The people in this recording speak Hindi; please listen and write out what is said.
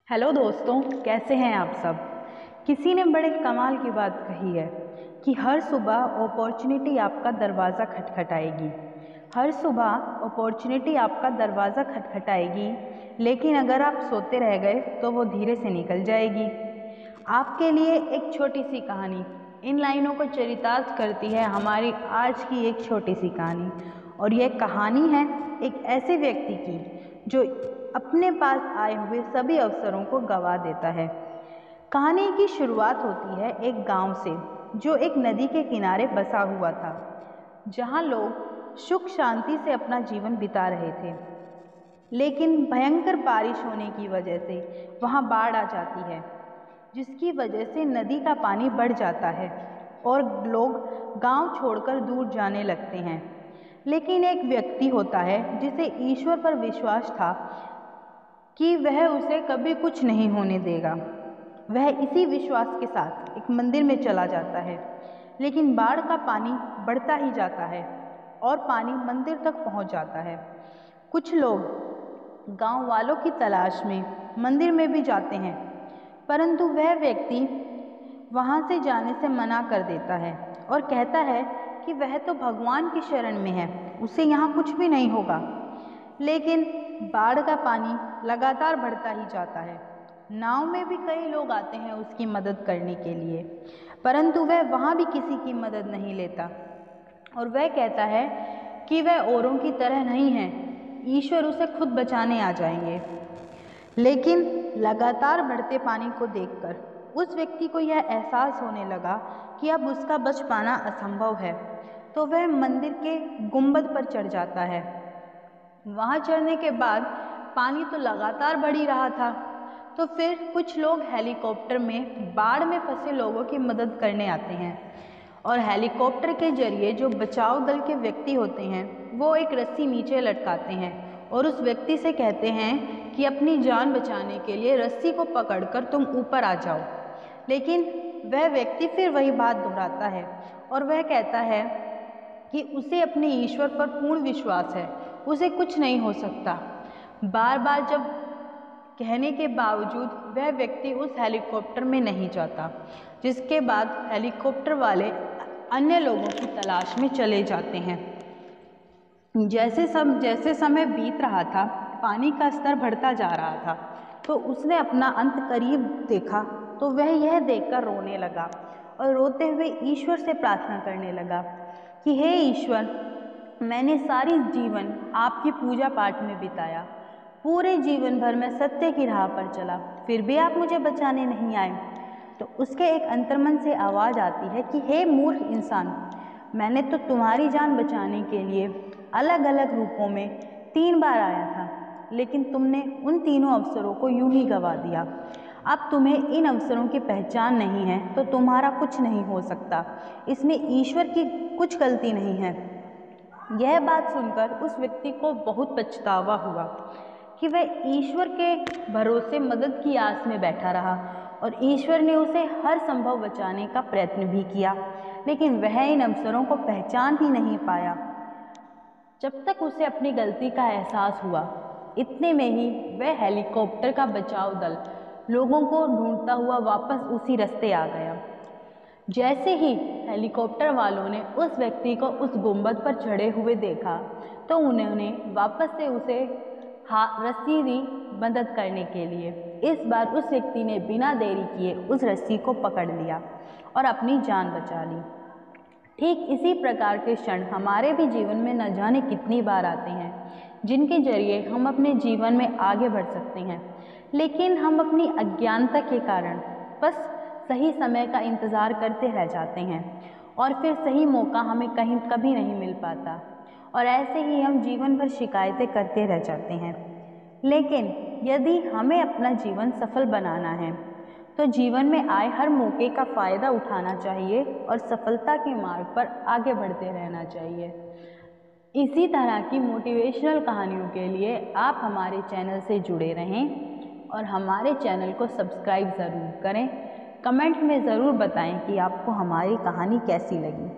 हेलो दोस्तों, कैसे हैं आप सब। किसी ने बड़े कमाल की बात कही है कि हर सुबह अपॉर्चुनिटी आपका दरवाज़ा खटखटाएगी। हर सुबह अपॉर्चुनिटी आपका दरवाज़ा खटखटाएगी, लेकिन अगर आप सोते रह गए तो वो धीरे से निकल जाएगी। आपके लिए एक छोटी सी कहानी इन लाइनों को चरितार्थ करती है हमारी आज की एक छोटी सी कहानी। और यह कहानी है एक ऐसे व्यक्ति की जो अपने पास आए हुए सभी अवसरों को गंवा देता है। कहानी की शुरुआत होती है एक गांव से जो एक नदी के किनारे बसा हुआ था, जहां लोग सुख शांति से अपना जीवन बिता रहे थे। लेकिन भयंकर बारिश होने की वजह से वहां बाढ़ आ जाती है, जिसकी वजह से नदी का पानी बढ़ जाता है और लोग गांव छोड़कर दूर जाने लगते हैं। लेकिन एक व्यक्ति होता है जिसे ईश्वर पर विश्वास था कि वह उसे कभी कुछ नहीं होने देगा। वह इसी विश्वास के साथ एक मंदिर में चला जाता है, लेकिन बाढ़ का पानी बढ़ता ही जाता है और पानी मंदिर तक पहुंच जाता है। कुछ लोग गांव वालों की तलाश में मंदिर में भी जाते हैं, परंतु वह व्यक्ति वहां से जाने से मना कर देता है और कहता है कि वह तो भगवान की शरण में है, उसे यहाँ कुछ भी नहीं होगा। लेकिन बाढ़ का पानी लगातार बढ़ता ही जाता है। नाव में भी कई लोग आते हैं उसकी मदद करने के लिए, परंतु वह वहाँ भी किसी की मदद नहीं लेता और वह कहता है कि वह औरों की तरह नहीं है, ईश्वर उसे खुद बचाने आ जाएंगे। लेकिन लगातार बढ़ते पानी को देखकर उस व्यक्ति को यह एहसास होने लगा कि अब उसका बच पाना असंभव है, तो वह मंदिर के गुंबद पर चढ़ जाता है। वहां चढ़ने के बाद पानी तो लगातार बढ़ ही रहा था, तो फिर कुछ लोग हेलीकॉप्टर में बाढ़ में फंसे लोगों की मदद करने आते हैं और हेलीकॉप्टर के जरिए जो बचाव दल के व्यक्ति होते हैं वो एक रस्सी नीचे लटकाते हैं और उस व्यक्ति से कहते हैं कि अपनी जान बचाने के लिए रस्सी को पकड़कर तुम ऊपर आ जाओ। लेकिन वह व्यक्ति फिर वही बात दोहराता है और वह कहता है कि उसे अपने ईश्वर पर पूर्ण विश्वास है, उसे कुछ नहीं हो सकता। बार बार जब कहने के बावजूद वह व्यक्ति उस हेलीकॉप्टर में नहीं जाता, जिसके बाद हेलीकॉप्टर वाले अन्य लोगों की तलाश में चले जाते हैं। जैसे समय बीत रहा था, पानी का स्तर बढ़ता जा रहा था, तो उसने अपना अंत करीब देखा, तो वह यह देखकर रोने लगा और रोते हुए ईश्वर से प्रार्थना करने लगा कि हे ईश्वर, मैंने सारी जीवन आपकी पूजा पाठ में बिताया, पूरे जीवन भर मैं सत्य की राह पर चला, फिर भी आप मुझे बचाने नहीं आए। तो उसके एक अंतर्मन से आवाज़ आती है कि हे मूर्ख इंसान, मैंने तो तुम्हारी जान बचाने के लिए अलग अलग रूपों में 3 बार आया था, लेकिन तुमने उन तीनों अवसरों को यूं ही गंवा दिया। अब तुम्हें इन अवसरों की पहचान नहीं है तो तुम्हारा कुछ नहीं हो सकता, इसमें ईश्वर की कुछ गलती नहीं है। यह बात सुनकर उस व्यक्ति को बहुत पछतावा हुआ कि वह ईश्वर के भरोसे मदद की आस में बैठा रहा और ईश्वर ने उसे हर संभव बचाने का प्रयत्न भी किया, लेकिन वह इन अवसरों को पहचान ही नहीं पाया। जब तक उसे अपनी गलती का एहसास हुआ, इतने में ही वह हेलीकॉप्टर का बचाव दल लोगों को ढूंढता हुआ वापस उसी रास्ते आ गया। जैसे ही हेलीकॉप्टर वालों ने उस व्यक्ति को उस गुंबद पर चढ़े हुए देखा, तो उन्होंने वापस से उसे रस्सी दी मदद करने के लिए। इस बार उस व्यक्ति ने बिना देरी किए उस रस्सी को पकड़ लिया और अपनी जान बचा ली। ठीक इसी प्रकार के क्षण हमारे भी जीवन में न जाने कितनी बार आते हैं, जिनके जरिए हम अपने जीवन में आगे बढ़ सकते हैं, लेकिन हम अपनी अज्ञानता के कारण बस सही समय का इंतज़ार करते रह जाते हैं और फिर सही मौका हमें कभी नहीं मिल पाता और ऐसे ही हम जीवन भर शिकायतें करते रह जाते हैं। लेकिन यदि हमें अपना जीवन सफल बनाना है तो जीवन में आए हर मौके का फ़ायदा उठाना चाहिए और सफलता के मार्ग पर आगे बढ़ते रहना चाहिए। इसी तरह की मोटिवेशनल कहानियों के लिए आप हमारे चैनल से जुड़े रहें और हमारे चैनल को सब्सक्राइब ज़रूर करें। कमेंट में ज़रूर बताएं कि आपको हमारी कहानी कैसी लगी।